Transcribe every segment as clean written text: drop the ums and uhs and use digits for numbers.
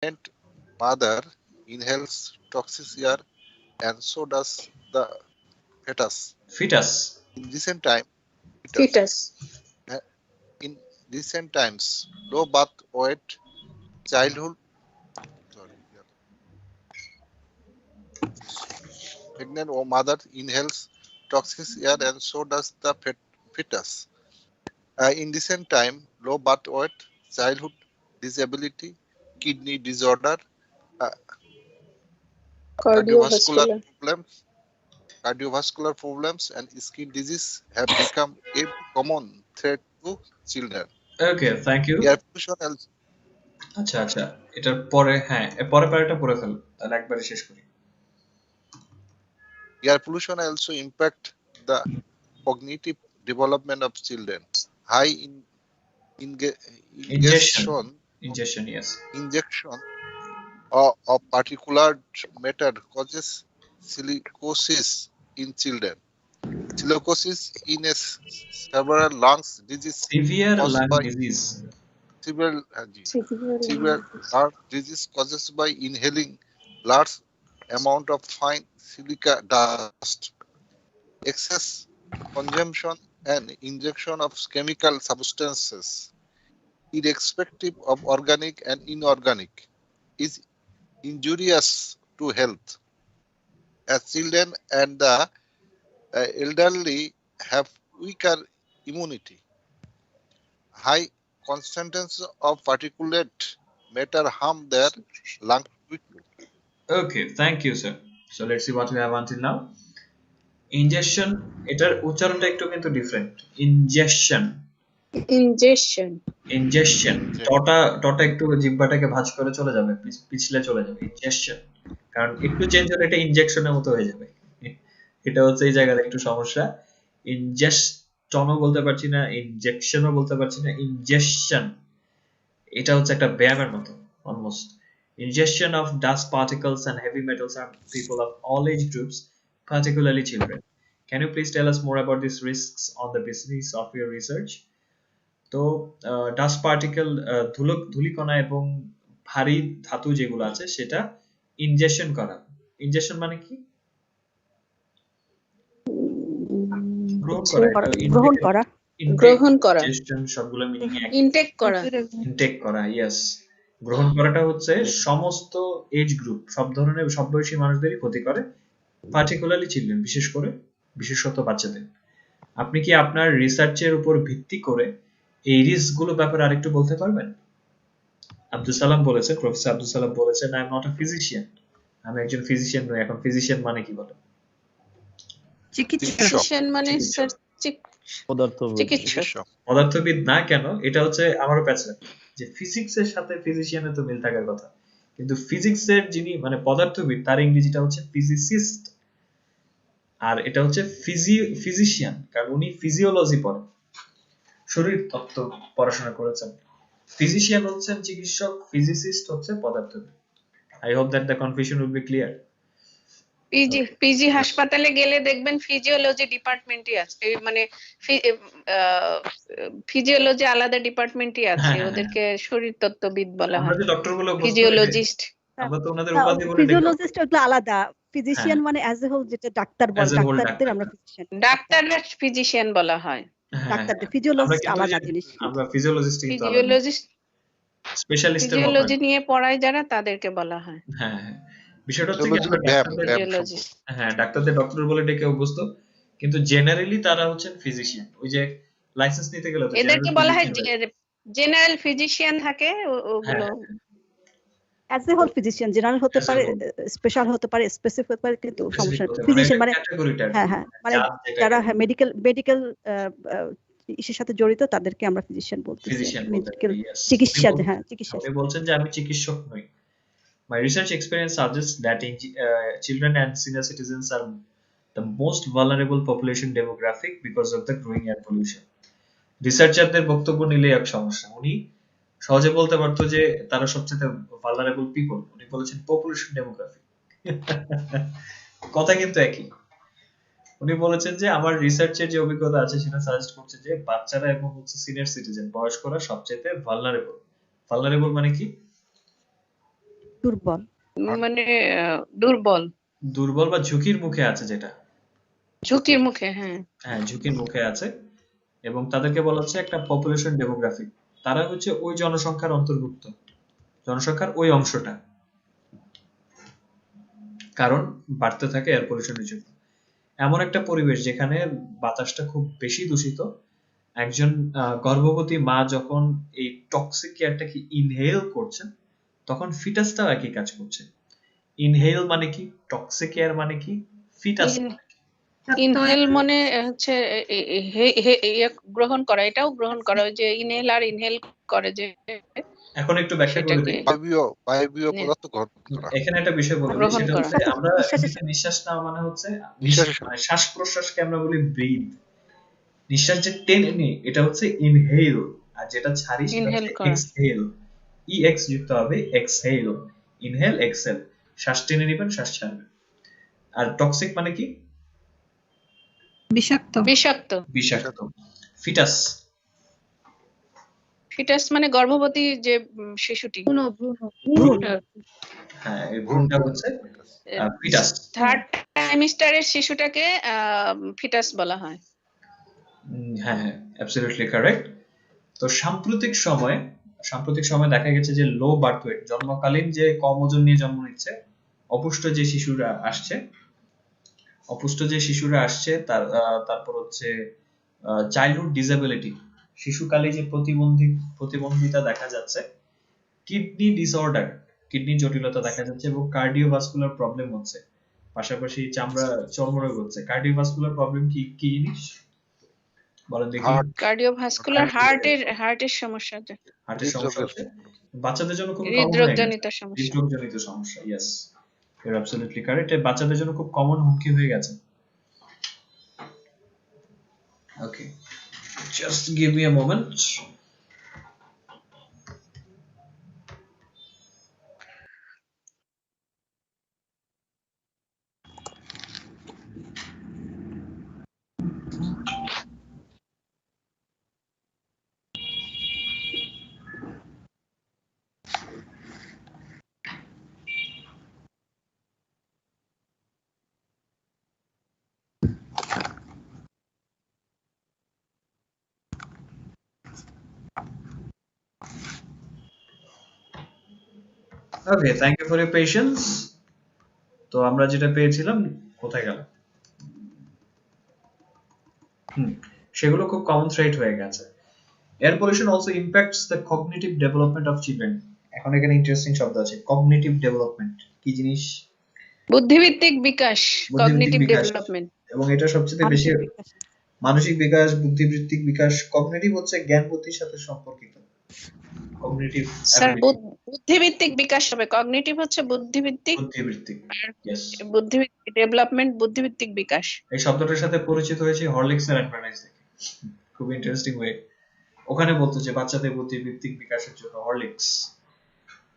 pregnant mother inhales toxic air and so does the fetus. Fetus. In recent time, Fetus. uh, in recent times, low birth weight, childhood, sorry, pregnant mother inhales toxic air and so does the fetus. In recent time, low birth weight, childhood disability, kidney disorder, uh, cardiovascular Cardiovascular. problems, cardiovascular problems, and skin disease have become a common threat to children. Okay, thank you. Air pollution also, আচ্ছা আচ্ছা, এটার পরে হ্যাঁ পরে পারেটা পড়ে fail, তাহলে একবারে শেষ করি। air pollution also impact the cognitive development of children. High Ingestion. ingestion Yes. of particulate matter causes silicosis in children. Silicosis in a several lungs disease Severe caused lung by disease. severe Severe. lung disease causes by inhaling large amount of fine silica dust. Excess consumption and injection of chemical substances, irrespective of organic and inorganic, is injurious to health. As children and the elderly have weaker immunity, high concentrations of particulate matter harm their lungs quickly. Okay, thank you sir. So let's see what we have until now. Ingestion, এটার উচ্চারণটা একটু কিন্তু different. Injection, injection, টটা একটু জিহ্বাটাকে ভাঁজ করে চলে যাবে, পিছলে চলে যাবে, ইনজেকশন। কারণ একটু চেঞ্জ হলে এটা ইনজেকশনের মতো হয়ে যাবে। এটা হচ্ছে এই জায়গার একটু সমস্যা। ইনজেকশনও বলতে পারছি না, ইনজেকশনও বলতে পারছি না, ইনজেকশন এটা হচ্ছে একটা ব্যায়ামের মতো almost. Ingestion of dust particles and heavy metals are people of all age groups, particularly children. Can you please tell us more about these risks on the basis of your research? তো dust particle, ধূলিকণা এবং ভারী ধাতু যেগুলো আছে সেটা injection করা। Injection মানে কি? গ্রহণ করা। সবগুলো মিনিং এক। ইনটেক করা। ইয়েস। গ্রহণ করাটা হচ্ছে সমস্ত এজ গ্রুপ, সব ধরনের সব বয়সী মানুষদেরই ক্ষতি করে, পার্টিকুলারলি চিলড্রেন, বিশেষত বাচ্চাদের। আপনি কি আপনার রিসার্চের উপর ভিত্তি করে এই রিস্ক গুলো ব্যাপারে আরেকটু বলতে পারবেন? আব্দুল সালাম বলেছেন, প্রফেসর আব্দুল সালাম বলেছেন, I am not a physician, আমি একজন ফিজিশিয়ান নই। এখন ফিজিশিয়ান মানে কি বলেন? চিকিৎসক মানে চিকিৎসক। পদার্থবিদ না কেন, এটা হচ্ছে আমারও প্যাচে যে ফিজিক্সের সাথে ফিজিশিয়ানের তো মিল থাকার কথা, কিন্তু ফিজিক্সের যিনি মানে পদার্থবিদ তার ইংরেজিটা হচ্ছে ফিজিসিস্ট, আর এটা হচ্ছে ফিজিশিয়ান, কারণ উনি ফিজিওলজি পড়েন, শরীর তত্ত্ব পড়াশোনা করেছেন। ফিজিশিয়ান হচ্ছেন চিকিৎসক, ফিজিসিস্ট হচ্ছে পদার্থবিদ। I hope that the confusion will be clear. PG হাসপাতালে গেলে দেখবেন ফিজিওলজি ডিপার্টমেন্টই আছে, মানে ফিজিওলজি আলাদা ডিপার্টমেন্টই আছে, ওদেরকে শরীরতত্ত্ববিদ বলা হয়, ফিজিওলজিস্ট। আমরা তো ওনাদের উপাধি বলে ফিজিওলজিস্ট ওগুলো আলাদা, ফিজিশিয়ান মানে অ্যাজ এ হোল, যেটা ডাক্তার বলে, ডাক্তারদের আমরা ফিজিশিয়ান, ডাক্তাররা ফিজিশিয়ান বলা হয়, ডাক্তারদের ফিজিওলজিস্ট আলাদা জিনিস। আমরা ফিজিওলজিস্ট কিন্তু ফিজিওলজিস্ট স্পেশালিস্ট ফিজিওলজি নিয়ে পড়ায় যারা, তাদেরকে বলা হয়। হ্যাঁ, বিষয়টা হচ্ছে কি আমরা ডাক্তারদের ডক্টর বলে ডেকে অভ্যস্ত, কিন্তু জেনারেলি তারা হচ্ছেন ফিজিশিয়ান। ওই যে লাইসেন্স নিতে গেলে তো এদেরকে বলা হয় জেনারেল ফিজিশিয়ান থাকে, ওগুলো as a whole physician, general হতে পারে, স্পেশাল হতে পারে, স্পেসিফিক হতে পারে, কিন্তু সমস্যা ফিজিশিয়ান মানে হ্যাঁ মানে যারা মেডিকেল ইসের সাথে জড়িত তাদেরকে আমরা ফিজিশিয়ান বলতেছি, মেডিকেল চিকিৎসা। হ্যাঁ, চিকিৎসা। আপনি বলছেন যে আমি চিকিৎসক নই। My research experience suggests that children and senior citizens are the most vulnerable population demographic because of the growing air pollution. রিসার্চারদের বক্তব্য নিলে এক সমস্যা, উনি সহজে বলতে পারতো যে তারা সবচেয়ে ভালনারেবল পিপল, উনি বলেছেন পপুলেশন ডেমোগ্রাফি। কথা কিন্তু একই। উনি বলেছেন যে আমার রিসার্চের যে অভিজ্ঞতা আছে সেটা সাজেস্ট করছে যে বাচ্চারা এবং হচ্ছে সিনিয়র সিটিজেন, বয়স্করা সবচেয়ে ভালনারেবল। ভালনারেবল মানে কি? দুর্বল মানে দুর্বল দুর্বল বা ঝুঁকির মুখে আছে, যেটা ঝুঁকির মুখে, হ্যাঁ হ্যাঁ ঝুঁকির মুখে আছে, এবং তাদেরকে বলা হচ্ছে একটা পপুলেশন ডেমোগ্রাফি। তারা হচ্ছে ওই জনসংখ্যার অন্তর্ভুক্ত, জনসংখ্যার ওই অংশটা, কারণ বাড়তে থাকে এয়ার পলিউশনের জন্য। এমন একটা পরিবেশ যেখানে বাতাসটা খুব বেশি দূষিত, একজন গর্ভবতী মা যখন এই টক্সিক এয়ারটাকে ইনহেল করছেন, তখন ফিটাসটাও একই কাজ করছে। ইনহেল মানে কি, টক্সিক এয়ার মানে কি, ফিটাস ইনহেল মানে হচ্ছে গ্রহণ করা, এটাও গ্রহণ করা, ওই যে ইনহেল আর ইনহেল করে যে। এখন একটু ব্যাখ্যা করে দিই। বায়বীয় পদার্থ গ্রহণ করা। এখানে একটা বিষয় বলে দিই, সেটা হচ্ছে আমরা নিঃশ্বাস নেওয়া মানে হচ্ছে শ্বাস প্রশ্বাসকে আমরা বলি ব্রিথ। নিঃশ্বাস যে টেনে নিই এটা হচ্ছে ইনহেল, আর যেটা ছাড়ি সেটা হচ্ছে এক্সহেল। ইএক্স যুক্ত হবে এক্সহেল, ইনহেল এক্সহেল, শ্বাস টেনে নেবেন, শ্বাস ছাড়বেন। আর টক্সিক মানে কি, বিষাক্ত। বিষাক্ত, বিষাক্ত। ফিটাস, ফিটাস মানে গর্ভবতী যে শিশুটি, হ্যাঁ এই ভ্রূণটা হচ্ছে ফিটাস। থার্ড ট্রাইমিস্টারের শিশুটাকে ফিটাস বলা হয়। হ্যাঁ হ্যাঁ অ্যাবসলিউটলি কারেক্ট। তো সাম্প্রতিক সময় দেখা গেছে যে লো বার্থ ওয়েট, জন্মকালীন যে কম ওজন নিয়ে জন্ম নিচ্ছে, অপুষ্ট যে শিশুরা আসছে তারপর হচ্ছে চাইল্ডহুড ডিসেবিলিটি, শিশুকালে যে প্রতিবন্ধিতা দেখা যাচ্ছে, কিডনি ডিসঅর্ডার, কিডনি জটিলতা দেখা যাচ্ছে, এবং কার্ডিওভাস্কুলার প্রবলেম হচ্ছে, পাশাপাশি চর্মরোগ হচ্ছে। কার্ডিওভাস্কুলার প্রবলেম কি কি জিনিস বলেন দেখি? কার্ডিওভাস্কুলার হার্টের সমস্যা হচ্ছে বাচ্চাদের জন্য খুব হৃদরোগজনিত সমস্যা। হৃদরোগজনিত সমস্যা, yes you are absolutely correct. এটা বাচ্চাদের জন্য খুব কমন হুমকি হয়ে গেছে। Okay, just give me a moment. Okay, thank you for your patience. তো আমরা যেটা পেয়েছিলাম, কোথায় গেল? সেগুলো খুব কমন থ্রেট হয়ে গেছে। Air pollution also impacts the cognitive development of children. এখন এখানে ইন্টারেস্টিং শব্দ আছে, কগনিটিভ ডেভেলপমেন্ট। কি জিনিস? বুদ্ধিভিত্তিক বিকাশ, কগনিটিভ ডেভেলপমেন্ট। এবং এটা সবচেয়ে বেশি মানসিক বিকাশ, বুদ্ধিবৃত্তিক বিকাশ। কগনিটিভ হচ্ছে জ্ঞান বুদ্ধির সাথে সম্পর্কিত। কগনিটিভ স্যার বুদ্ধিভিত্তিক বিকাশ হবে, কগনিটিভ হচ্ছে বুদ্ধিভিত্তিক, ইয়েস, বুদ্ধিভিত্তিক ডেভেলপমেন্ট, বুদ্ধিভিত্তিক বিকাশ। এই শব্দটার সাথে পরিচিত হয়েছে হরলিক্স এর অ্যাডভার্টাইজ দেখে, খুব ইন্টারেস্টিং ওয়ে। ওখানে বলতো যে বাচ্চাদের বুদ্ধিবৃত্তিক বিকাশের জন্য Horlicks.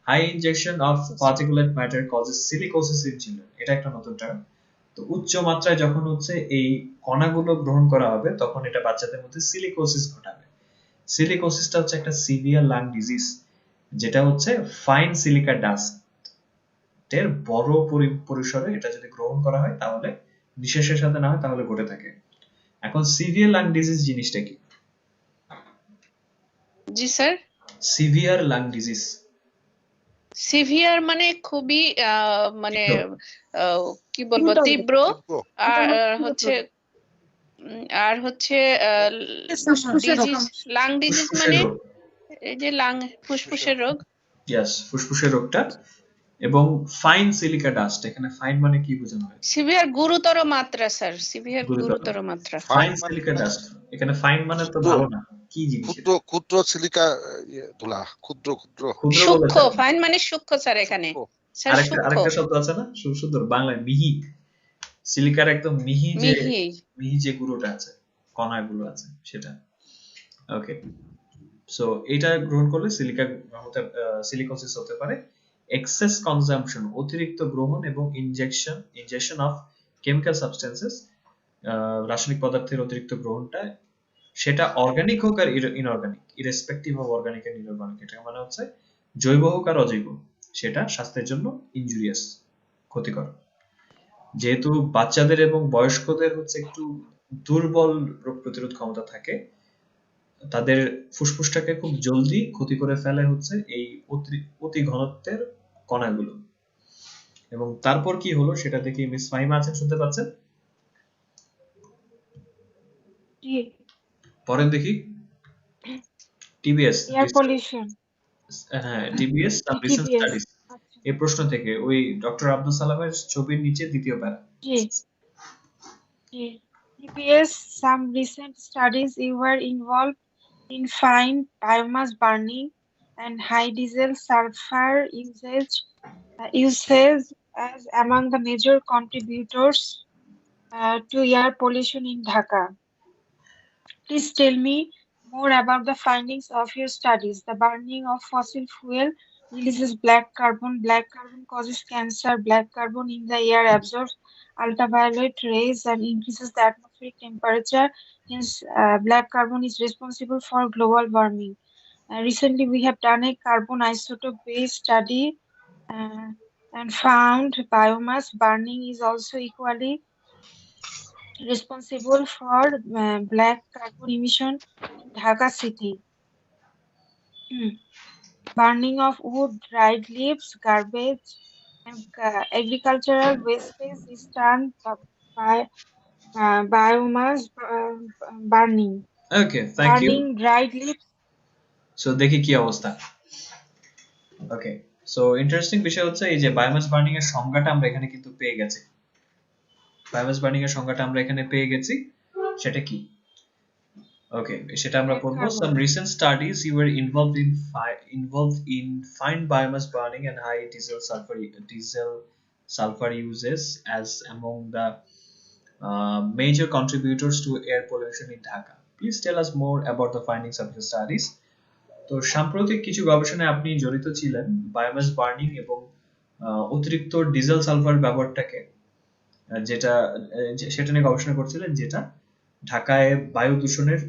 High injection of particulate matter causes silicosis in children, এটা একটা নতুন টার্ম। তো উচ্চ মাত্রায় যখন হচ্ছে এই কণাগুলো গ্রহণ করা হবে, তখন এটা বাচ্চাদের মধ্যে সিলিকোসিস ঘটাবে। সিলিকোসিসটা হচ্ছে একটা সিভিয়ার লাং ডিজিজ, যেটা হচ্ছে ফাইন সিলিকা ডাস্ট এর বড় পরিসরে এটা যদি গ্রহণ করা হয়, তাহলে নিঃশ্বাসের সাথে না হয় তাহলে ঘটে থাকে। এখন সিভিয়ার লাং ডিজিজ জিনিসটা কি? জি sir, severe lung disease, severe মানে খুবই মানে কি বলবো, তীব্র, আর হচ্ছে লাং ডিজিজ মানে এই যে ফুসফুসের রোগ। ইয়েস, ফুসফুসের রোগটা। এবং ফাইন সিলিকা ডাস্ট, এখানে ফাইন মানে কি বোঝানো হয়? সিভিয়ার গুরুতর মাত্রা স্যার, সিভিয়ার গুরুতর মাত্রা। ফাইন সিলিকা ডাস্ট, এখানে ফাইন মানে তো ভালো না, কি জিনিস? ক্ষুদ্র সিলিকা ধুলা, ক্ষুদ্র সূক্ষ্ম। ফাইন মানে সূক্ষ্ম স্যার, এখানে স্যার আরেকটা শব্দ আছে না সুন্দর বাংলায়, মিহি। সিলিকার একদম মিহি যে গুঁড়োটা আছে, কণাগুলো আছে, সেটা। ওকে, সো এটা গ্রহণ করলে সিলিকোসিস হতে পারে। এক্সেস কনজাম্পশন, অতিরিক্ত গ্রহণ এবং ইনজেকশন অফ কেমিক্যাল সাবস্টেন্সেস, রাসায়নিক পদার্থের অতিরিক্ত গ্রহণটা, সেটা অর্গানিক হোক আর inorganic, irrespective of organic and inorganic. এটা মানে হচ্ছে জৈব হোক আর অজৈব, সেটা স্বাস্থ্যের জন্য ইনজুরিয়াস, ক্ষতিকর। যেহেতু বাচ্চাদের এবং বয়স্কদের হচ্ছে একটু দুর্বল রোগ প্রতিরোধ ক্ষমতা থাকে, তাদের ফুসফুসটাকে খুব জলদি ক্ষতি করে ফেলে হচ্ছে এই অতি ঘনত্বের কণাগুলো। এবং তারপর কি হলো সেটা দেখি মিস ফাহিমা আছেন, শুনতে পাচ্ছেন? পরের দেখি টিবিএস, এয়ার পলিউশন। হ্যাঁ টিবিএস সাম রিসেন্ট স্টাডিজ, এই প্রশ্ন থেকে ওই ডক্টর আব্দুল সালামের ছবির নিচে দ্বিতীয় প্যারা। TBS, some recent studies were involved in fine biomass burning and high diesel sulfur usage as among the major contributors to air pollution in Dhaka. Please tell me more about the findings of your studies. The burning of fossil fuel releases black carbon. Black carbon causes cancer. Black carbon in the air absorbs ultraviolet rays and increases the atmospheric temperature. Hence, black carbon is responsible for global warming. Recently, we have done a carbon isotope-based study and found biomass burning is also equally responsible for black carbon emission in Dhaka city. Burning of wood, dried leaves, garbage, and agricultural wastage is done by biomass burning. Okay, thank you. Burning dried leaves. So দেখি কি অবস্থা। ওকে, so interesting বিষয় হচ্ছে এই যে biomass burning এর সংজ্ঞাটা আমরা এখানে কিন্তু পেয়ে গেছি। বায়োমাস বার্নিং এর সংজ্ঞাটা আমরা এখানে পেয়ে গেছি, সেটা কি? ওকে, সেটা আমরা পড়বো। Some recent studies were involved in fine biomass burning and high diesel sulfur uses as among the major contributors to air pollution in Dhaka. Please tell us more about the findings of your studies. তো সাম্প্রতিক কিছু গবেষণায় আপনি জড়িত ছিলেন biomass burning এবং অতিরিক্ত diesel sulphur ব্যবহারটাকে, যেটা সেটা নিয়ে গবেষণা করছিলেন, যেটা ঢাকায় বায়ু দূষণের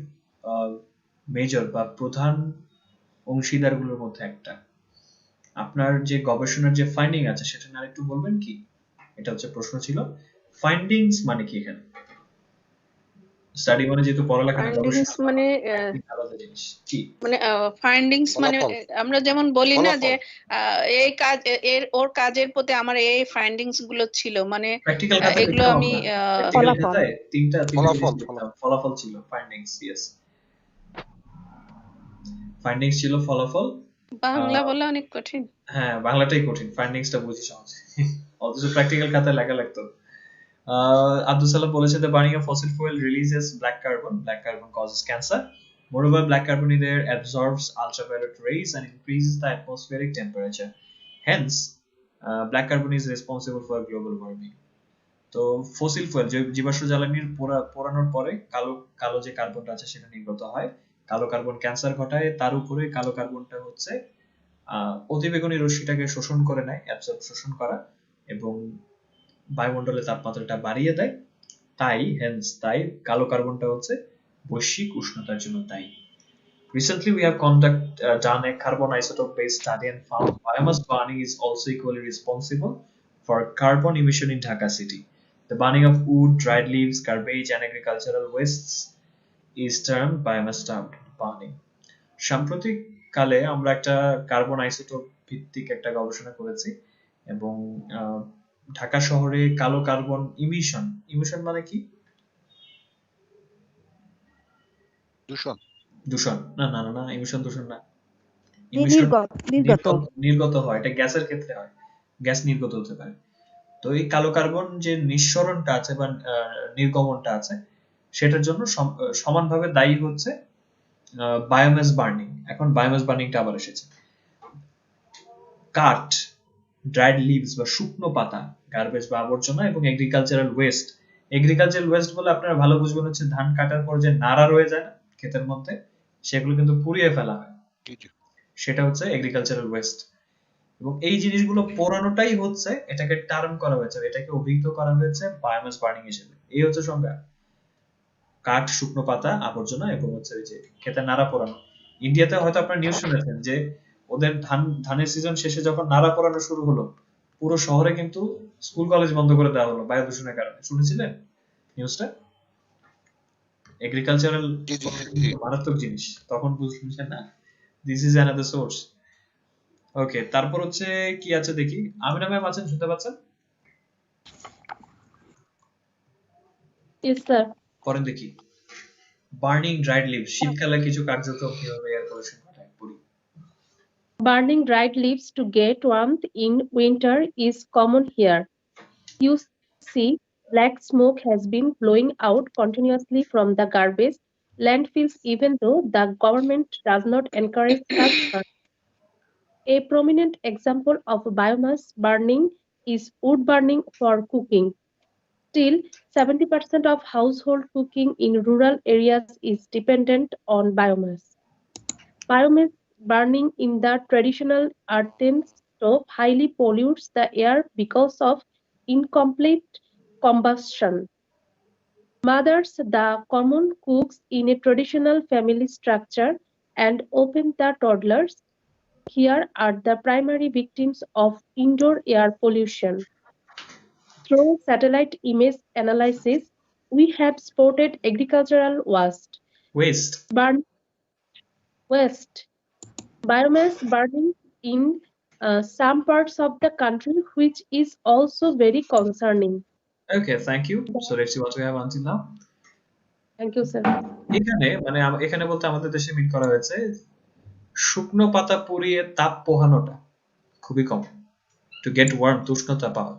মেজর বা প্রধান অংশীদারগুলোর মধ্যে একটা। আপনার যে গবেষণার যে ফাইন্ডিং আছে সেটা নিয়ে আরেকটু বলবেন কি? এটা হচ্ছে প্রশ্ন ছিল। ফাইন্ডিংস মানে কি এখানে? স্টাডি মানে যেহেতু পড়ালেখা না, ফাইন্ডিংস মানে আলাদা জিনিস কি? মানে ফাইন্ডিংস মানে আমরা যেমন বলি না যে এই কাজ ওর কাজের প্রতি আমার এই ফাইন্ডিংস গুলো ছিল, মানে এগুলো আমি ফলাফল ছিল, ফাইন্ডিংস। ইয়েস, ফাইন্ডিংস ছিল ফলাফল। বাংলা বলা অনেক কঠিন। হ্যাঁ, বাংলাটাই কঠিন, ফাইন্ডিংসটা বুঝি সহজে, অথচ প্র্যাকটিক্যাল খাতায় লেখা লাগতো। Abdul Salam বলেছে the burning of fossil fuel releases black carbon. Black carbon causes cancer. Moreover, black carbon in the air absorbs ultraviolet rays and increases the atmospheric temperature. Hence, black carbon is responsible for global warming. তো fossil fuel, জীবাশ্ম জ্বালানির পোড়ানোর পরে কালো যে কার্বনটা আছে সেটা নির্গত হয়। কালো কার্বন ক্যান্সার ঘটায়, তার উপরে কালো কার্বনটা হচ্ছে অতিবেগুনি রশ্মিটাকে শোষণ করে নেয়, শোষণ করা, এবং বায়ুমণ্ডলের তাপমাত্রাটা বাড়িয়ে দেয়। তাই কালো কার্বনটা হচ্ছে বৈশ্বিক উষ্ণতার জন্য দায়ী। Recently, we have done a carbon isotope-based study and found biomass burning is also equally responsible for carbon emission in Dhaka city. The burning of wood, dried leaves, garbage, and agricultural wastes is termed biomass burning. সাম্প্রতিক কালে আমরা একটা carbon isotope ভিত্তিক একটা গবেষণা করেছি এবং ঢাকা শহরে কালো কার্বন ইমিশন মানে কি? দূষণ না, ইমিশন দূষণ না, নির্গত হয়। এটা গ্যাসের ক্ষেত্রে হয়, গ্যাস নির্গত হতে পারে। তো এই কালো কার্বন যে নিঃসরণটা আছে বা নির্গমনটা আছে সেটার জন্য সমানভাবে দায়ী হচ্ছে বায়োমাস বার্নিং। এখন বায়োমাস বার্নিংটা আবার এসেছে। কাঠ, ড্রাইড লিভস বা শুকনো পাতা, গার্বেজ বা আবর্জনা, এবং এগ্রিকালচারাল ওয়েস্ট বলে আপনারা ভালো বুঝবেন হচ্ছে ধান কাটার পর যে নাড়া রয়ে যায় না ক্ষেতের মধ্যে, সেগুলো কিন্তু পুড়িয়ে ফেলা হয়, সেটা হচ্ছে এগ্রিকালচারাল ওয়েস্ট। এবং এই জিনিসগুলো পোড়ানোটাই হচ্ছে, এটাকে টার্ম করা হয়েছে, এটাকে অভিহিত করা হয়েছে বায়োমাস বার্নিং হিসেবে। এই হচ্ছে সংজ্ঞা। কাঠ, শুকনো পাতা, আবর্জনা এবং হচ্ছে ওই যে ক্ষেতের নাড়া পোড়ানো। ইন্ডিয়াতে হয়তো আপনারা নিউজ শুনেছেন যে ওদের ধানের সিজন শেষে যখন নাড়া পড়ানো শুরু হলো, পুরো শহরে কিন্তু স্কুল কলেজ বন্ধ করে দেওয়া হলো বায়ু দূষণের কারণে। শুনেছিলেন নিউজটা? এগ্রিকালচারাল মারাত্মক জিনিস। তখন বুঝলাম যে না, দিস ইজ অ্যানাদার সোর্স। ওকে, তারপর হচ্ছে কি আছে দেখি। আমিনা ম্যাম আছেন, শুনতে পাচ্ছেন? Yes, sir. করেন দেখি। বার্নিং ড্রাইড লিভস, শীতকালে কিছু কার্যক্রম কিভাবে এয়ার পলিউশন ঘটায় পড়ি। Burning dried leaves to get warmth in winter is common here. You see, black smoke has been blowing out continuously from the garbage landfills, even though the government does not encourage such burning. A prominent example of biomass burning is wood burning for cooking. Still, 70% of household cooking in rural areas is dependent on biomass. Biomass burning in the traditional earthen stove highly pollutes the air because of incomplete combustion. Mothers, the common cooks in a traditional family structure, and often the toddlers here are the primary victims of indoor air pollution. Through satellite image analysis, we have spotted agricultural West waste, biomass burning in some parts of the country, which is also very concerning. Okay, thank you. So let's see what we have until now. Thank you, sir. এখানে মানে এখানে বলতে আমাদের দেশে মিন করা হয়েছে শুকনো পাতা পুড়িয়ে তাপ পোহানোটা খুবই কম। টু গেট ওয়ার্ম, উষ্ণতা পাওয়া।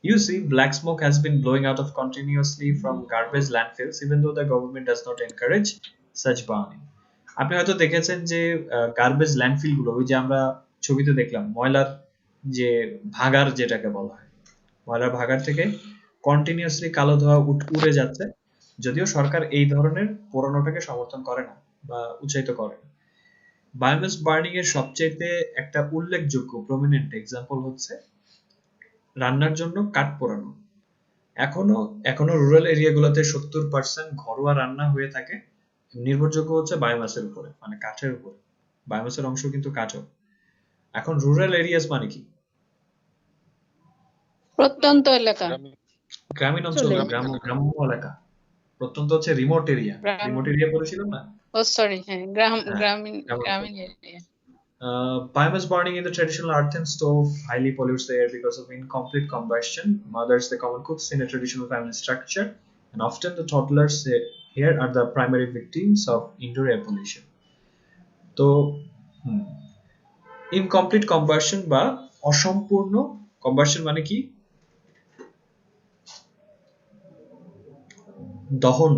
You see, black smoke has been blowing out of continuously from garbage landfills, even though the government does not encourage such burning. আপনি হয়তো দেখেছেন যে গার্বেজ ল্যান্ডফিল গুলো, ওই যে আমরা ছবিতে দেখলাম ময়লার যে ভাগার যেটাকে বলা হয়, ময়লার ভাগার থেকে কন্টিনিউয়াসলি কালো ধোঁয়া উড়ে যাচ্ছে। যদিও সরকার এই ধরনের পোড়ানোটাকে সমর্থন করে না বা উৎসাহিত করে না। বায়োমাস বার্নিং এর সবচেয়ে একটা উল্লেখযোগ্য প্রমিনেন্ট এক্সাম্পল হচ্ছে রান্নার জন্য কাঠ পোড়ানো। এখনো রুরাল এরিয়াগুলোতে 70% ঘরোয়া রান্না হয়ে থাকে নির্ভরযোগ্য হচ্ছে বায়োমাসের উপরে, মানে কাঠের উপরে। বায়োমাসের অংশ কিন্তু কাঠও। এখন রুরাল এরিয়াস মানে কি? প্রত্যন্ত এলাকা, গ্রামীণ অঞ্চল, গ্রাম্য এলাকা। প্রত্যন্ত হচ্ছে রিমোট এরিয়া। রিমোট এরিয়া বলেছিলাম না? ও সরি, হ্যাঁ, গ্রামীণ area. Biomass burning in the traditional earthen stove highly pollutes the air because of incomplete combustion. Mothers, the common cooks in a traditional family structure, and often the toddlers here are the primary victims of indoor air pollution. তো incomplete combustion বা অসম্পূর্ণ combustion মানে কি? দহন,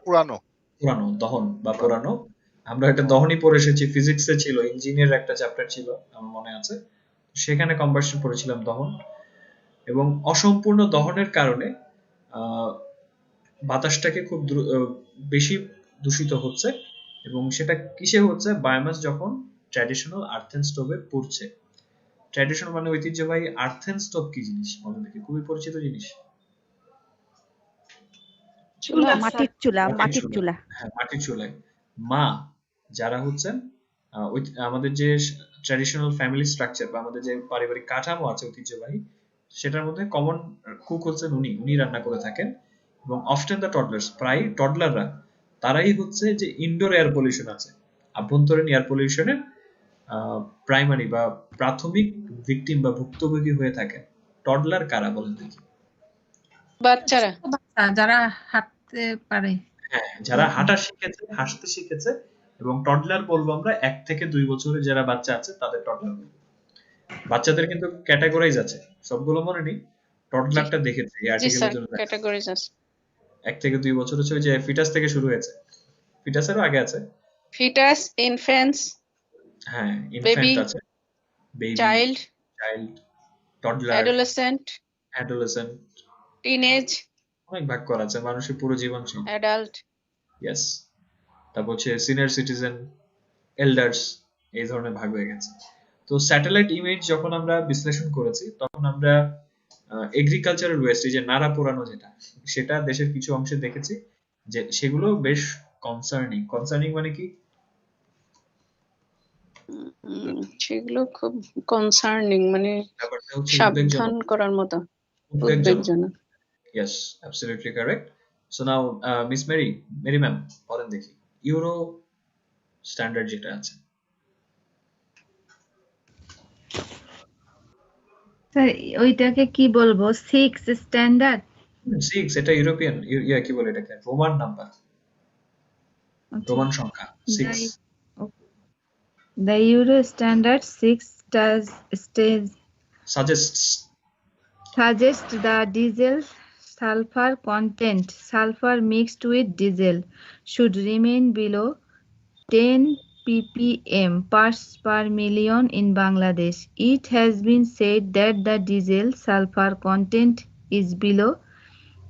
পোড়ানো, দহন বা পোড়ানো। আমরা একটা দহনই পড়ে এসেছি, ফিজিক্সে ছিল, ইঞ্জিনিয়ার একটা চ্যাপ্টার ছিল আমার মনে আছে, সেখানে কম্বাসন পড়েছিলাম, দহন। এবং অসম্পূর্ণ দহনের কারণে বাতাসটাকে খুব বেশি দূষিত হচ্ছে। এবং সেটা কিসে হচ্ছে? বায়োমাস যখন ট্র্যাডিশনাল আর্থেন স্টোভে পড়ছে। ট্র্যাডিশনাল মানে ঐতিহ্যবাহী। আর্থেন স্টোভ কি জিনিস বলেন দেখি? খুবই পরিচিত জিনিস। মাটির চুলা। হ্যাঁ, মাটির চুলায় মা যারা হচ্ছেন আমাদের যে ট্র্যাডিশনাল ফ্যামিলি স্ট্রাকচার বা আমাদের যে পারিবারিক কাঠামো আছে ঐতিহ্যবাহী, সেটার মধ্যে কমন কুক হচ্ছেন উনি রান্না করে থাকেন। এবং অফটেন দ্য টডলার্স, প্রায় টডলাররা, তারাই হচ্ছে যে ইনডোর এয়ার পলিউশন আছে, আভ্যন্তরীণ এয়ার পলিউশনের প্রাইমারি বা প্রাথমিক ভিকটিম বা ভুক্তভোগী হয়ে থাকে। টডলার কারা বলেন দেখি? বাচ্চারা, যারা হাঁটতে পারে, হ্যাঁ, যারা হাঁটা শিখেছে, হাঁটতে শিখেছে। এবং টডলার বলবো আমরা 1 থেকে 2 বছরের যারা বাচ্চা আছে তাদের টডলার বলবো। বাচ্চাদের কিন্তু ক্যাটাগরাইজ আছে, সবগুলো মনে নেই। টডলারটা দেখেছি এই আর্টিকেলের জন্য। ক্যাটাগরাইজ আছে 1 থেকে 2 বছর হচ্ছে ওই যে ফিটাস থেকে শুরু হয়েছে, ফিটাসেরও আগে আছে ফিটাস, ইনফ্যান্টস, হ্যাঁ, ইনফ্যান্ট আছে, baby, child, toddler, adolescent, teenage, অনেক ভাগ করা আছে মানুষের পুরো জীবন। Adult, yes. তারপর হচ্ছে সিনিয়র সিটিজেন, এল্ডার্স, এই ধরনের ভাগ হয়ে গেছে। তো স্যাটেলাইট ইমেজ যখন আমরা বিশ্লেষণ করেছি তখন আমরা এগ্রিকালচারাল ওয়েস্ট, এই যে নাড়া পোড়ানো যেটা, সেটা দেশের কিছু অংশে দেখেছি যে সেগুলো বেশ কনসার্নিং। মানে কি? সেগুলো খুব কনসার্নিং, মানে ব্যাপারটা হচ্ছে সাবধান করার মতো, উদ্বেগজনক। Yes, absolutely correct. So now, Miss Mary ma'am, বলেন দেখি ইউরো স্ট্যান্ডার্ড যেটা আছে। স্যার ওইটাকে কি বলবো, 6 স্ট্যান্ডার্ড? 6 এটা ইউরোপিয়ান, কি বলে এটাকে, রোমান নাম্বার, রোমান সংখ্যা 6। The Euro Standard 6 suggests the diesel sulfur content, sulfur mixed with diesel, should remain below 10 ppm parts per million in Bangladesh. It has been said that the diesel sulfur content is below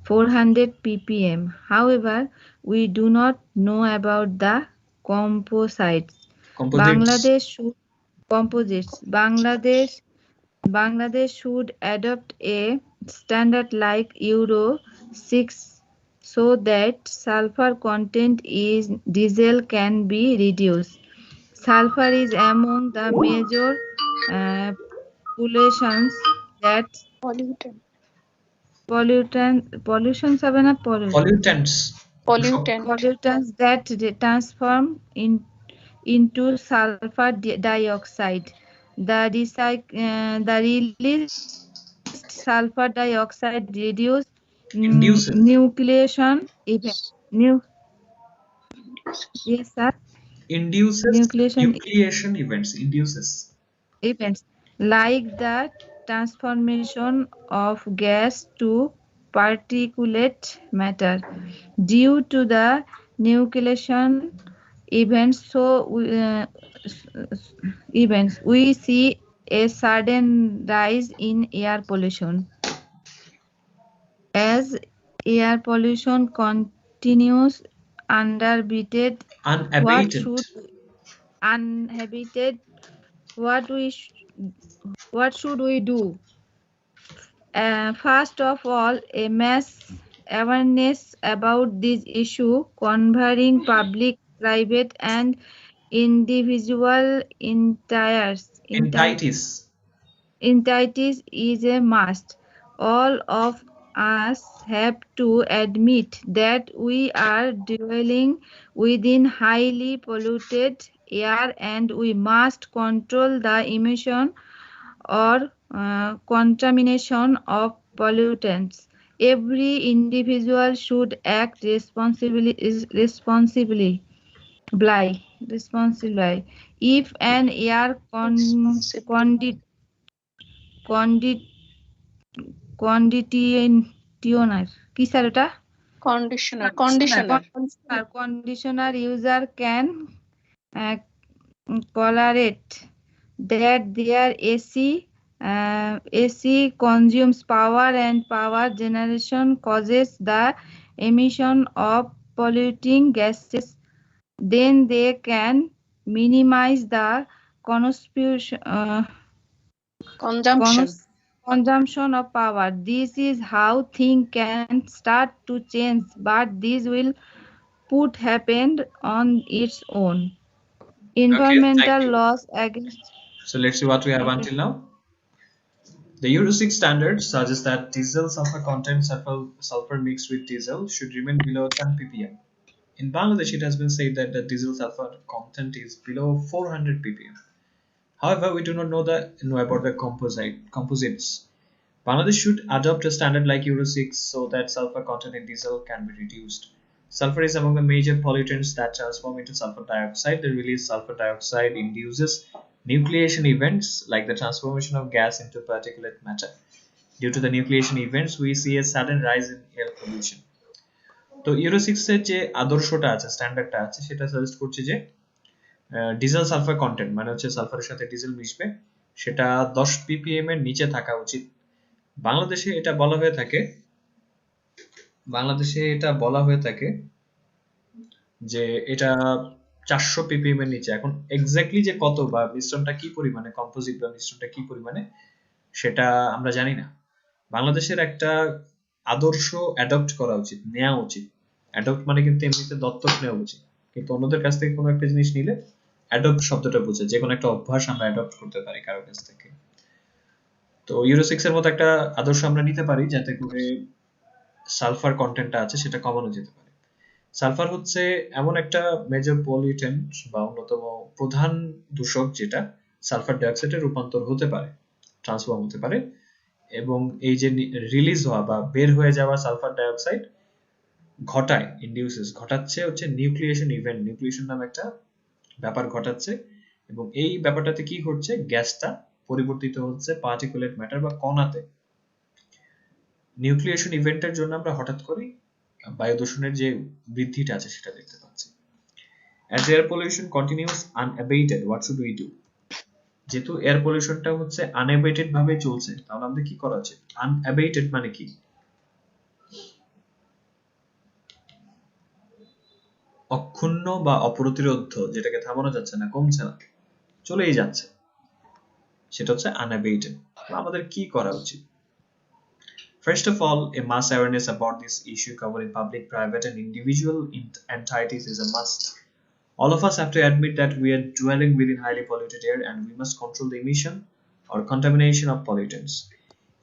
400 ppm. However, we do not know about the composites. Bangladesh should adopt a standard like Euro 6 so that sulfur content in diesel can be reduced. Sulfur is among the major pollutions that pollutants that transform into sulfur dioxide. The released sulfur dioxide reduce nucleation events. Yes, sir. Nucleation events like the transformation of gas to particulate matter. Due to the nucleation events, we see a sudden rise in air pollution. As air pollution continues unabated, what should we do? First of all, a mass awareness about this issue, converging public, private, and individual entities is a must. All of us have to admit that we are dwelling within highly polluted air, and we must control the emission or contamination of pollutants. Every individual should act responsibly. If an air conditioner user can tolerate that their AC consumes power, and power generation causes the emission of polluting gases, then they can minimize the consumption of power. This is how things can start to change, but this will put happen on its own. Environmental laws against. So let's see what we have until now. The Euro 6 standard suggests that diesel sulfur content, sulfur mixed with diesel, should remain below 10 ppm. In Bangladesh, it has been said that the diesel sulfur content is below 400 ppm. However, we do not know about the composites. Bangladesh should adopt a standard like Euro 6 so that sulfur content in diesel can be reduced. Sulfur is among the major pollutants that transform into sulfur dioxide. The released sulfur dioxide induces nucleation events like the transformation of gas into particulate matter. Due to the nucleation events, we see a sudden rise in air pollution. তো euro 6 এর যে আদর্শটা আছে, স্ট্যান্ডার্ডটা আছে, সেটা suggest করছে যে diesel sulphur content মানে হচ্ছে সালফারের সাথে ডিজেল মিশবে, সেটা 10 ppm এর নিচে থাকা উচিত। বাংলাদেশে এটা বলা হয়ে থাকে যে এটা 400 ppm এর নিচে। এখন এক্স্যাক্টলি যে কত বা মিশ্রণটা কি পরিমাণে, কম্পোজিট বা মিশ্রণটা কি পরিমাণে সেটা আমরা জানি না। বাংলাদেশের একটা আদর্শ অ্যাডপ্ট করা উচিত, নেওয়া উচিত। অ্যাডপ্ট মানে কিন্তু এমনিতে দত্তক নেওয়া উচিত, কিন্তু অন্যদের কাছ থেকে কোনো একটা জিনিস নিলে অ্যাডপ্ট শব্দটা বোঝে যে কোনো একটা অভ্যাস আমরা অ্যাডপ্ট করতে পারি কারো কাছ থেকে। তো ইউরো 6 এর মতো একটা আদর্শ আমরা নিতে পারি যাতে করে সালফার কন্টেন্টটা আছে সেটা কমানো যেতে পারে। সালফার হচ্ছে এমন একটা মেজর পলিউটেন্ট বা অন্যতম প্রধান দূষক যেটা সালফার ডাইঅক্সাইডে রূপান্তর হতে পারে, ট্রান্সফর্ম হতে পারে, এবং এই যে রিলিজ হওয়া বা বের হয়ে যাওয়া সালফার ডাইঅক্সাইড ঘটাচ্ছে হচ্ছে নিউক্লিয়েশন ইভেন্ট, নিউক্লিয়েশন নামে একটা ব্যাপার ঘটাচ্ছে, এবং এই ব্যাপারটাতে কি ঘটছে, গ্যাসটা পরিবর্তিত হচ্ছে পার্টিকুলেট ম্যাটার বা কণাতে। নিউক্লিয়েশন ইভেন্টের জন্য আমরা হঠাৎ করে বায়ু দূষণের যে বৃদ্ধিটা আছে সেটা দেখতে পাচ্ছি। As air pollution continues unabated, what should we do? যেহেতু এয়ার পলিউশনটা হচ্ছে আনএবেটেড ভাবে চলছে, তাহলে আমাদের কি করা উচিত? আনএবেটেড মানে কি? অক্ষুণ্ণ বা অপ্রতিরোধ্য, যেটাকে থামানো যাচ্ছে না, কমছে না, চলেই যাচ্ছে, সেটা হচ্ছে আনএবেটেড। আমাদের কি করা উচিত? First of all, a mass awareness about this issue covering public, private, and individual entities is a must. All of us have to admit that we are dwelling within highly polluted air and we must control the emission or contamination of pollutants.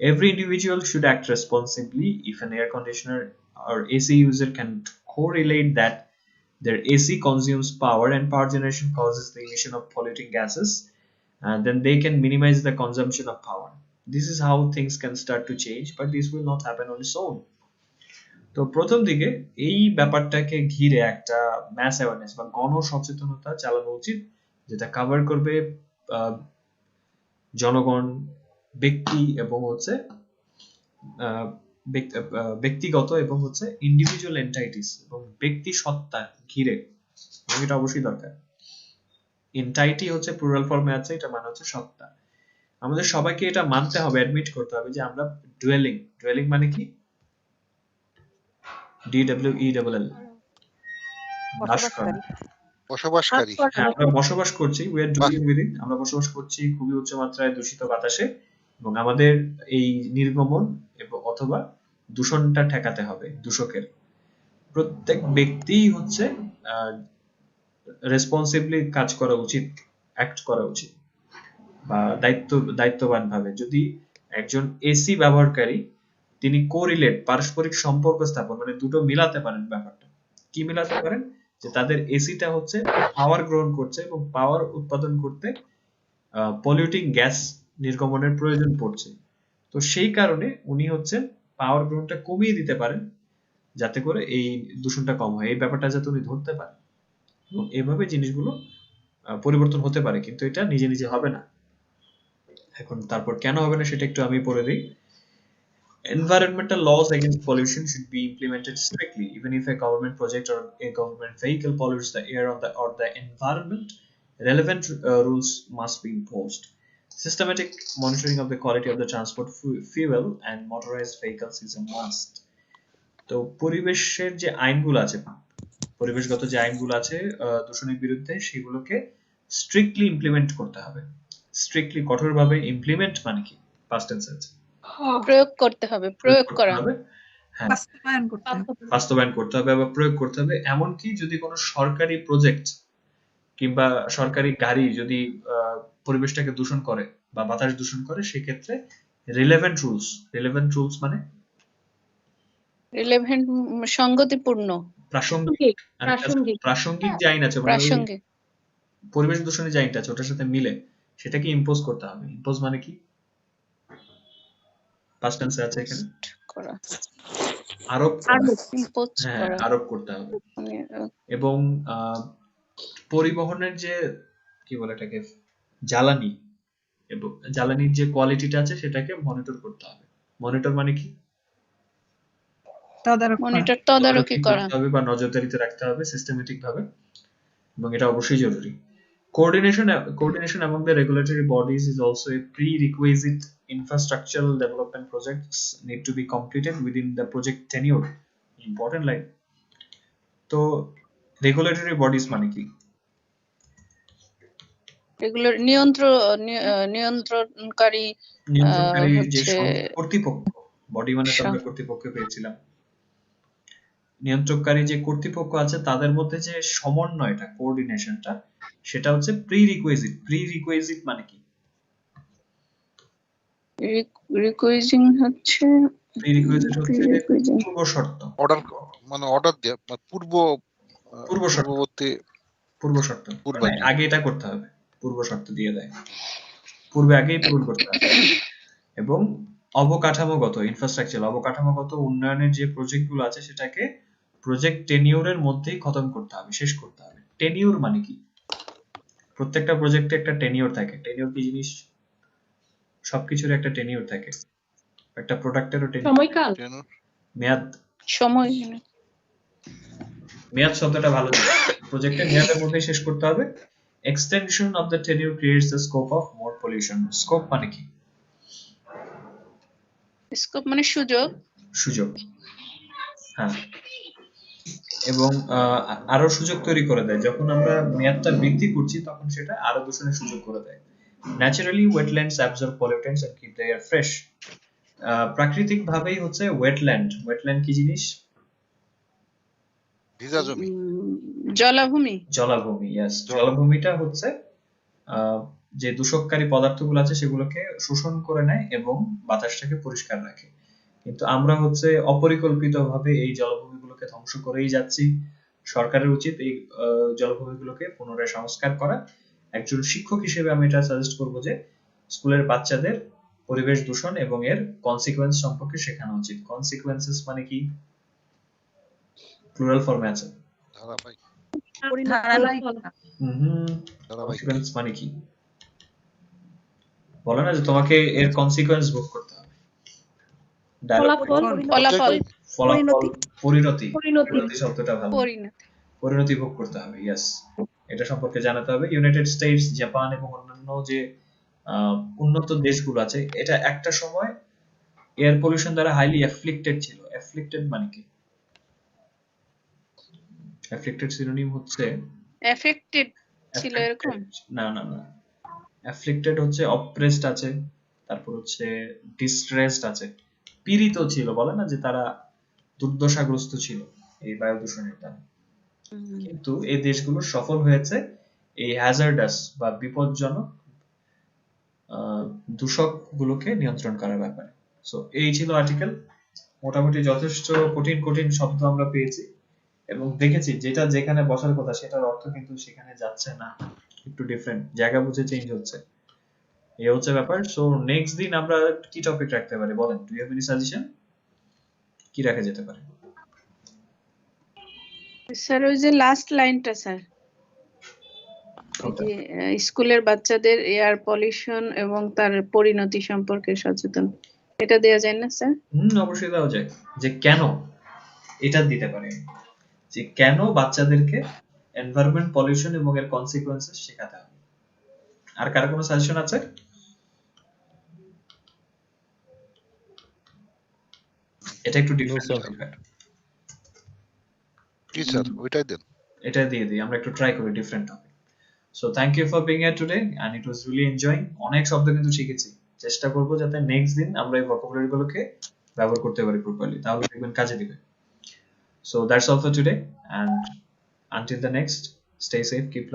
Every individual should act responsibly. If an air conditioner or AC user can correlate that their AC consumes power and power generation causes the emission of polluting gases, then they can minimize the consumption of power. This is how things can start to change, but this will not happen on its own. তো প্রথম দিকে এই ব্যাপারটাকে ঘিরে একটা mass awareness বা গণ সচেতনতা চালানো উচিত, যেটা কভার করবে জনগণ, ব্যক্তি এবং হচ্ছে ব্যক্তিগত এবং হচ্ছে ইন্ডিভিজুয়াল এন্টাইটিস এবং ব্যক্তি সত্তা ঘিরে, এটা অবশ্যই দরকার। এন্টাইটি হচ্ছে প্লুরাল ফর্মে আছে, এটা মানে হচ্ছে সত্তা। আমাদের সবাইকে এটা মানতে হবে, অ্যাডমিট করতে হবে যে আমরা ডুয়েলিং মানে কি? DWELL, বসবাসকারী। আমরা বসবাস করছি, we are dwelling within, আমরা বসবাস করছি খুবই উচ্চ মাত্রায় দূষিত বাতাসে, এবং আমাদের এই নির্গমন অথবা দূষণটা ঠেকাতে হবে। দূষকের প্রত্যেক ব্যক্তি হচ্ছে রেসপন্সিবলি কাজ করা উচিত, অ্যাক্ট করা উচিত, বা দায়িত্ববান ভাবে। যদি একজন এসি ব্যবহারকারী তিনি কোরিলেট, পারস্পরিক সম্পর্ক স্থাপন, মানে দুটো মিলাতে পারেন। ব্যাপারটা কি মিলাতে পারেন? যে তাদের এসিটা হচ্ছে পাওয়ার গ্রহণ করছে এবং পাওয়ার উৎপাদন করতে পলিউটিং গ্যাস নির্গমনের প্রয়োজন পড়ছে। তো সেই কারণে উনি হচ্ছে পাওয়ার গ্রহণটা কমিয়ে দিতে পারেন যাতে করে এই দূষণটা কম হয়। এই ব্যাপারটা যাতে উনি ধরতে পারেন, এবং এভাবে জিনিসগুলো পরিবর্তন হতে পারে, কিন্তু এটা নিজে নিজে হবে না। এখন তারপর কেন হবে না সেটা একটু আমি পড়ে দিই। Environmental laws against pollution should be implemented strictly. Even if a government project or a government vehicle pollutes the air or the environment, relevant rules must be imposed. Systematic monitoring of the quality of the transport fuel and motorized vehicles is a must. তো পরিবেশের যে আইনগুলো আছে, পরিবেশগত যে আইনগুলো আছে দূষণের বিরুদ্ধে, সেগুলোকে স্ট্রিক্টলি ইমপ্লিমেন্ট করতে হবে। স্ট্রিক্টলি, কঠোরভাবে ইমপ্লিমেন্ট মানে কি? পাস্ট টেন্স আছে, প্রয়োগ করতে হবে, প্রয়োগ করা হবে, হ্যাঁ, বাস্তবায়ন করতে হবে বা প্রয়োগ করতে হবে। এমনকি যদি কোনো সরকারি প্রজেক্ট কিংবা সরকারি গাড়ি যদি পরিবেশটাকে দূষণ করে বা বাতাস দূষণ করে, সেক্ষেত্রে রিলেভেন্ট রুলস মানে রিলেভেন্ট, সংগতিপূর্ণ, প্রাসঙ্গিক যে আইন আছে, পরিবেশ দূষণের যে আইনটা আছে ওটার সাথে মিলে সেটাকে ইম্পোজ করতে হবে। ইম্পোজ মানে কি? পাস্ট টেন্সে আছে এখানে, আরোপ করতে হবে। এবং পরিবহনের যে কি বলে এটাকে, জ্বালানি এবং জ্বালানির যে কোয়ালিটিটা আছে সেটাকে মনিটর করতে হবে। মনিটর মানে কি? তদারকি করা হবে বা নজরদারিতে রাখতে হবে সিস্টেমেটিক ভাবে, এবং এটা অবশ্যই জরুরি। Coordination among the regulatory bodies is also a prerequisite. Infrastructural development projects need to be completed within the project tenure. Important line. তো regulatory bodies মানে কি? নিয়ন্ত্রণকারী যে কর্তৃপক্ষ, বডি মানে তো আমরা কর্তৃপক্ষ পেয়েছিলাম। নিয়ন্ত্রণকারী যে কর্তৃপক্ষ আছে তাদের মধ্যে যে সমন্বয়টা, কোঅর্ডিনেশনটা, সেটা হচ্ছে প্রি রিকুইজিট মানে কি? রিকুইজিং হচ্ছে প্রি-রিকুইজিট হচ্ছে পূর্ব শর্ত, অর্ডার দিয়ে পূর্ব শর্ত মানে আগে এটা করতে হবে, পূর্ব শর্ত দিয়ে দেয়, পূর্বে আগেই পূরণ করতে হবে। এবং অবকাঠামোগত অবকাঠামোগত উন্নয়নের যে প্রজেক্ট গুলো আছে সেটাকে প্রজেক্ট টেনিউরের মধ্যেই খতম করতে হবে, শেষ করতে হবে। টেনিউর মানে কি? প্রত্যেকটা প্রজেক্টে একটা টেনিউর থাকে। টেনিউর কি জিনিস? সবকিছুর একটা টেনিউর থাকে, একটা প্রোডাক্টেরও সময়কাল, মেয়াদ। সময়, মেয়াদ শব্দটা ভালো ছিল। প্রজেক্টের মেয়াদের মধ্যে শেষ করতে হবে। Extension of the tenure creates the scope of more pollution. Scope মানে কি? স্কোপ মানে সুযোগ। হ্যাঁ, এবং আরো সুযোগ তৈরি করে দেয়। যখন আমরা মেয়াদটা বৃদ্ধি করছি তখন সেটা আরো দূষণের সুযোগ করে দেয়। Naturally wetlands absorb pollutants and keep the air fresh. প্রাকৃতিক ভাবেই হচ্ছে ওয়েটল্যান্ড কি জিনিস? ভিজা জমি, জলাভূমি। ইয়েস, জলাভূমিটা হচ্ছে যে দূষককারী পদার্থগুলো আছে সেগুলোকে শোষণ করে নেয় এবং বাতাসটাকে পরিষ্কার রাখে। কিন্তু আমরা হচ্ছে অপরিকল্পিতভাবে এই জলাভূমিগুলোকে ধ্বংস করেই যাচ্ছি। সরকারের উচিত এই জলাভূমিগুলোকে পুনরায় সংস্কার করা। একজন শিক্ষক হিসেবে আমি এটা সাজেস্ট করব যে স্কুলের বাচ্চাদের পরিবেশ দূষণ এবং এর কনসিকুয়েন্স সম্পর্কে শেখানো উচিত। কনসিকুয়েন্সেস মানে কি? প্লুরাল ফর্মে আছে। কনসিকুয়েন্স মানে কি? বলে না যে তোমাকে এর কনসিকুয়েন্স ভোগ করতে হবে। পরিণতি শব্দটা ভালো। পরিণতি ভোগ করতে হবে, ইয়েস। এটা সম্পর্কে জানাতে হবে। ইউনাইটেড স্টেটস, জাপান এবং অন্যান্য যে উন্নত দেশগুলো আছে, এটা একটা সময় এয়ার পলিউশন দ্বারা হাইলি অ্যাফ্লিক্টেড ছিল। অ্যাফ্লিক্টেড মানে কি? অ্যাফ্লিক্টেড সিনোনিম হচ্ছে এফেক্টেড ছিল এরকম না। অ্যাফ্লিক্টেড হচ্ছে অপ্রেসড আছে, তারপর হচ্ছে ডিস্ট্রেসড আছে, পীড়িত ছিল। বলে না যে তারা দুর্দশাগ্রস্ত ছিল এই বায়ু দূষণের দ্বারা। কিন্তু এই দেশগুলো সফল হয়েছে এই হ্যাজার্ডাস বা বিপজ্জনক দূষক গুলোকে নিয়ন্ত্রণ করার ব্যাপারে। সো এই ছিল আর্টিকেল। মোটামুটি যথেষ্ট কঠিন শব্দ আমরা পেয়েছি এবং দেখেছি যেটা যেখানে বসার কথা সেটার অর্থ কিন্তু সেখানে যাচ্ছে না, একটু ডিফারেন্ট জায়গা বুঝে চেঞ্জ হচ্ছে। এই হচ্ছে ব্যাপার। সো নেক্সট দিন আমরা কি টপিক রাখতে পারি বলেন? Do you have any suggestion? কি রাখা যেতে পারে? স্যার ওই যে লাস্ট লাইনটা স্যার, যে স্কুলের বাচ্চাদের এয়ার পলিউশন এবং তার পরিণতি সম্পর্কে সচেতন, এটা দেওয়া যায় না স্যার? অবশ্যই দেওয়া যায়। যে কেন, এটা দিতে পারি যে কেন বাচ্চাদেরকে এনভায়রনমেন্ট পলিউশন এবং এর কনসিকুয়েন্সেস শেখাতে হবে। আর কার কোনো সাজেশন আছে? এটা একটু ডিফারেন্ট। কি স্যার ওইটাই দেন। এটা দিয়ে দিই, আমরা একটু ট্রাই করি different topic. So thank you for being here today and it was really enjoying. অনেক শব্দ কিন্তু শিখেছি। চেষ্টা করব যাতে নেক্সট দিন আমরা এই ভোকাবুলারি গুলোকে ব্যবহার করতে পারি প্রপারলি, তাহলে দেখবেন কাজে দিবে। So that's all for today and until the next, stay safe, keep